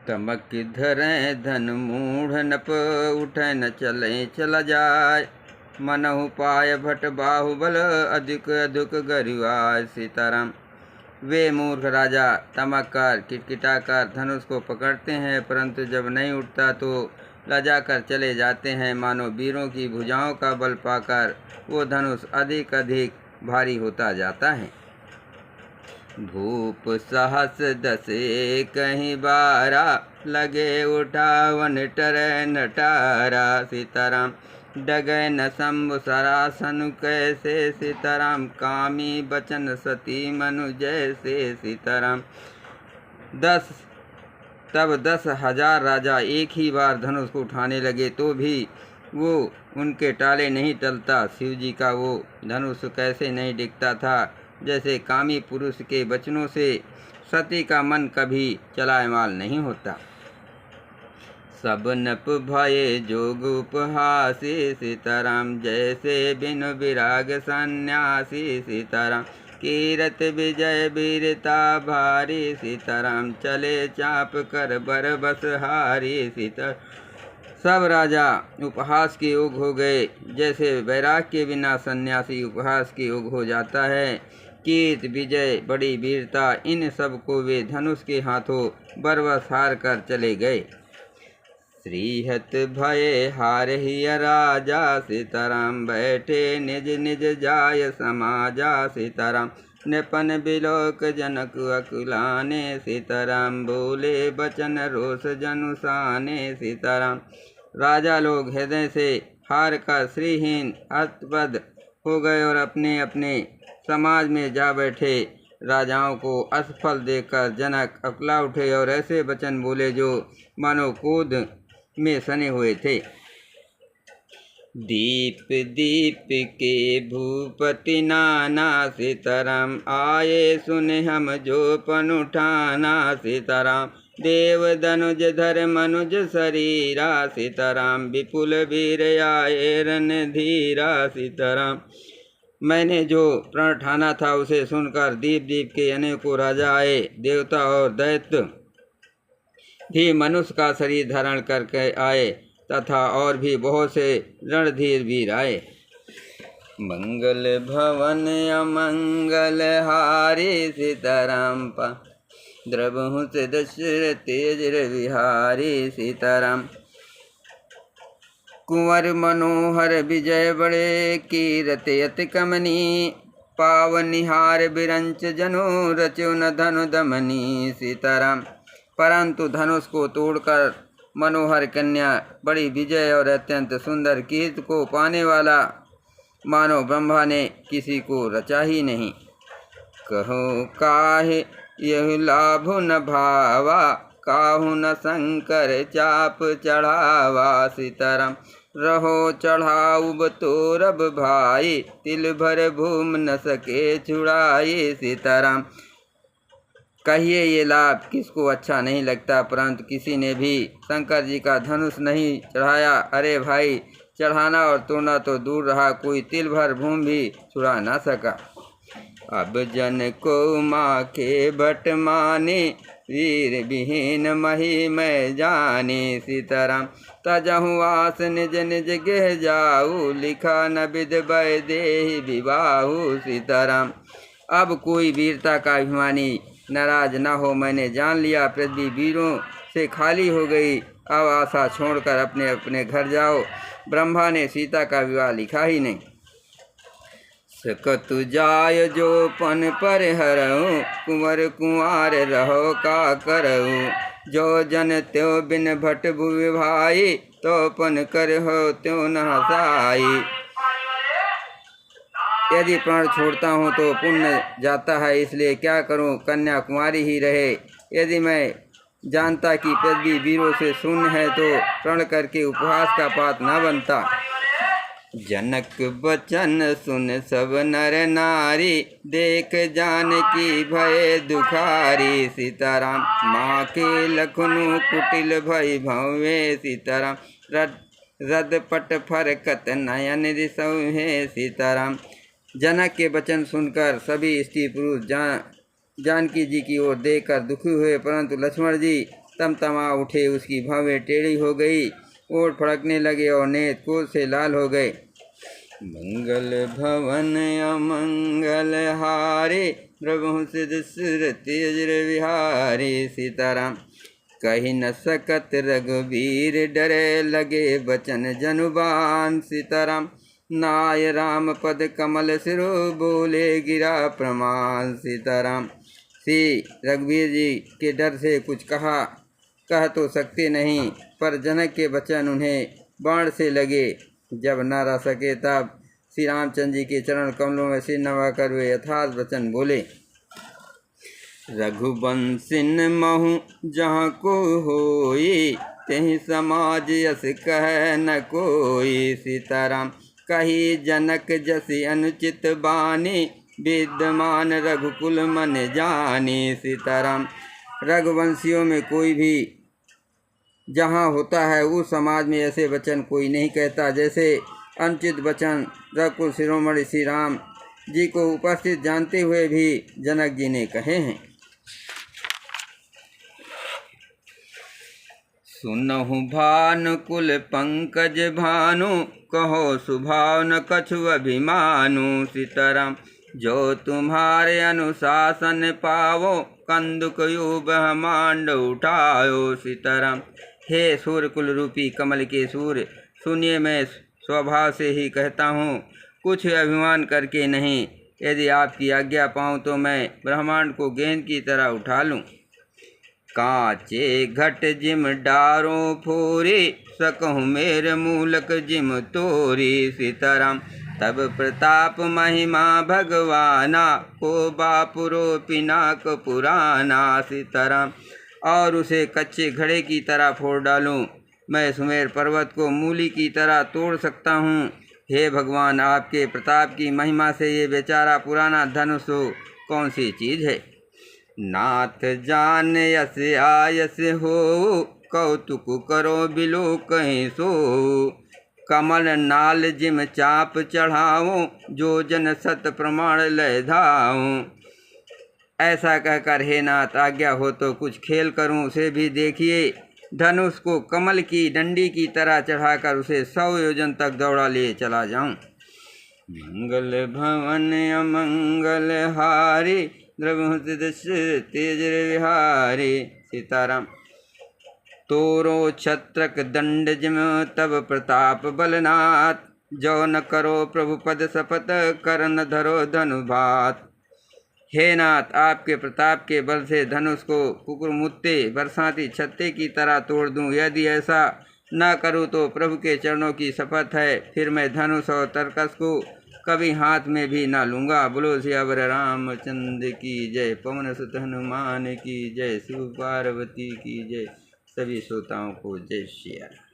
तमक धरें धन मूढ़ नप उठे न चले चला जाय। मनहु पाय भट बाहुबल अधिक अधिक गरिवाय। सीताराम। वे मूर्ख राजा तमक कर किटकिटा कर धनुष को पकड़ते हैं, परंतु जब नहीं उठता तो लजा कर चले जाते हैं। मानो वीरों की भुजाओं का बल पाकर वो धनुष अधिक अधिक भारी होता जाता है। भूप सहस दसे कहीं बारा लगे उठावन टरे नटारा। सीताराम। डगे न शंभु सरासन कैसे। सीताराम। कामी बचन सती मनु जैसे। सीताराम। तब 10,000 राजा एक ही बार धनुष को उठाने लगे तो भी वो उनके टाले नहीं टलता। शिव जी का वो धनुष कैसे नहीं डिगता था, जैसे कामी पुरुष के वचनों से सती का मन कभी चलायमाल नहीं होता। सब नप भये जोग उपहासी। सीताराम। जैसे बिन विराग सन्यासी। सीताराम। कीरत विजय वीरता भारी। सीताराम। चले चाप कर बर बस हारी। सीता। सब राजा उपहास के योग हो गए, जैसे वैराग के बिना सन्यासी उपहास के योग हो जाता है। कीर्त विजय बड़ी वीरता इन सब को वे धनुष के हाथों बरबस हार कर चले गए। श्रीहत भये हार ही राजा। सीताराम। बैठे निज निज जाय समाजा। सीताराम। निपन बिलोक जनक अकुलाने। सीताराम। बोले बचन रोष जनुसाने। सीताराम। राजा लोग हृदय से हार कर श्रीहीन हतपद हो गए और अपने अपने समाज में जा बैठे। राजाओं को असफल देखकर जनक अकुला उठे और ऐसे वचन बोले जो मानो क्रोध में सने हुए थे। दीप दीप के भूपति नाना। सीताराम। आए सुने हम जो पन उठाना। सीताराम। देव धनुज धर मनुज शरीरा। सीताराम। विपुल वीर आए रणधीरा। सीताराम। मैंने जो प्रण ठाना था उसे सुनकर दीप दीप के अनेकों राजा आए। देवता और दैत्य भी मनुष्य का शरीर धारण करके आए तथा और भी बहुत से रणधीर वीर आए। मंगल भवन अमंगल हारी। सीताराम। द्रवहु से दशरथ तेज विहारी। सीताराम। कुंवर मनोहर विजय बड़े कीरत अति कमनी। पावनिहार बिरंच जनो रचो न धनु दमनी। सीताराम। परंतु धनुष को तोड़कर मनोहर कन्या बड़ी विजय और अत्यंत सुंदर कीर्त को पाने वाला मानो ब्रह्मा ने किसी को रचा ही नहीं। कहो काहे यह लाभ न भावा। काहू न शंकर चाप चढ़ावा। सीताराम। रहो चढ़ाऊ तोरब भाई। तिल भर भूम न सके छुड़ाई। सीताराम। कहिए ये लाभ किसको अच्छा नहीं लगता, परंतु किसी ने भी शंकर जी का धनुष नहीं चढ़ाया। अरे भाई, चढ़ाना और तोड़ना तो दूर रहा, कोई तिल भर भूमि भी छुड़ा ना सका। अब जन को माँ के बट माने। वीर विहीन मही मैं जाने। सीताराम। तजहु आस निज निज गह जाऊ। लिखा न विध बै देहि विवाहु। सीताराम। अब कोई वीरता का अभिमानी नाराज न हो। मैंने जान लिया पृथ्वी वीरों से खाली हो गई। अब आशा छोड़कर अपने अपने घर जाओ। ब्रह्मा ने सीता का विवाह लिखा ही नहीं। सकतु जाय जो पन पर हरऊँ। कुंवर कुंवार रहो का करऊँ। जो जन त्यो बिन भट भुवि भाई। तो पन कर हो त्यो न हसाई। यदि प्राण छोड़ता हूँ तो पुण्य जाता है, इसलिए क्या करूँ, कन्या कुमारी ही रहे। यदि मैं जानता कि पृथ्वी वीरों से शून्य है तो प्रण करके उपहास का पात न बनता। जनक बचन सुन सब नर नारी। देख जान की भय दुखारी। सीताराम। माँ के लखनु कुटिल भय भवे। सीताराम। रद पट फरकत नयन रिसौहे। सीताराम। जनक के वचन सुनकर सभी स्त्री पुरुष जानकी जी की ओर देखकर दुखी हुए, परंतु लक्ष्मण जी तमा उठे, उसकी भवें टेढ़ी हो गई, ओठ फड़कने लगे और नेत्र क्रोध से लाल हो गए। मंगल भवन अमंगल हारे, प्रभु सिद्ध सिर तेज विहारे। सीताराम। कही न सकत रघुवीर, डरे लगे बचन जनुबान। सीताराम। नाय राम पद कमल सिरो, बोले गिरा प्रमाण। सीताराम। श्री रघुवीर जी के डर से कुछ कह तो सकते नहीं, पर जनक के वचन उन्हें बाण से लगे। जब न रह सके तब श्री रामचंद्र जी के चरण कमलों में सिर नवाकर वे यथार्थ वचन बोले। रघुवंशिन महु जहाँ को होई, तेहि समाज यस कह न कोई। सीताराम। कही जनक जसि अनुचित बानी, विद्यमान रघुकुल मन जानी। सीताराम। रघुवंशियों में कोई भी जहाँ होता है उस समाज में ऐसे वचन कोई नहीं कहता, जैसे अनुचित वचन रघुकुल शिरोमणि श्री राम जी को उपस्थित जानते हुए भी जनक जी ने कहे हैं। सुनहु भानुकुल पंकज भानु, कहो सुभाव न कछु अभिमानु। सीताराम। जो तुम्हारे अनुशासन पावो, कंदुक यूप मांड उठायो। सीताराम। हे सूर्यकुल रूपी कमल के सूर्य, सुनिए, मैं स्वभाव से ही कहता हूँ, कुछ अभिमान करके नहीं। यदि आपकी आज्ञा पाऊँ तो मैं ब्रह्मांड को गेंद की तरह उठा लूँ। कांचे घट जिम डारों फोरे, सकहूँ मेरे मूलक जिम तोरी। सीताराम। तब प्रताप महिमा भगवाना, को बापुरो पिनाक पुराना। सीताराम। और उसे कच्चे घड़े की तरह फोड़ डालूं। मैं सुमेर पर्वत को मूली की तरह तोड़ सकता हूँ। हे भगवान, आपके प्रताप की महिमा से ये बेचारा पुराना धनुष कौन सी चीज़ है। नाथ जान यस आयस हो, कौतुक करो बिलो कहीं सो। कमल नाल जिम चाप चढ़ाऊं, जो जन सत प्रमाण लय धाऊं। ऐसा कहकर हे नाथ, आज्ञा हो तो कुछ खेल करूं, उसे भी देखिए। धनुष को कमल की डंडी की तरह चढ़ाकर उसे 100 योजन तक दौड़ा लिए चला जाऊं। मंगल भवन अमंगल हारे, द्रवहु सिद्ध सिर तेज विहारे। सीताराम। तोरो छत्रक दंड जिम तब प्रताप बलनाथ, जो न करो प्रभु पद शपथ, कर न धरो धनुभात। हे नाथ, आपके प्रताप के बल से धनुष को कुकुरमुत्ते बरसाती छत्ते की तरह तोड़ दूं। यदि ऐसा न करूं तो प्रभु के चरणों की शपथ है, फिर मैं धनुष और तरकस को कभी हाथ में भी ना लूंगा। बोलो सियावर रामचंद्र की जय। पवन सुत हनुमान की जय। शिव पार्वती की जय। सभी श्रोताओं को जय श्री राम।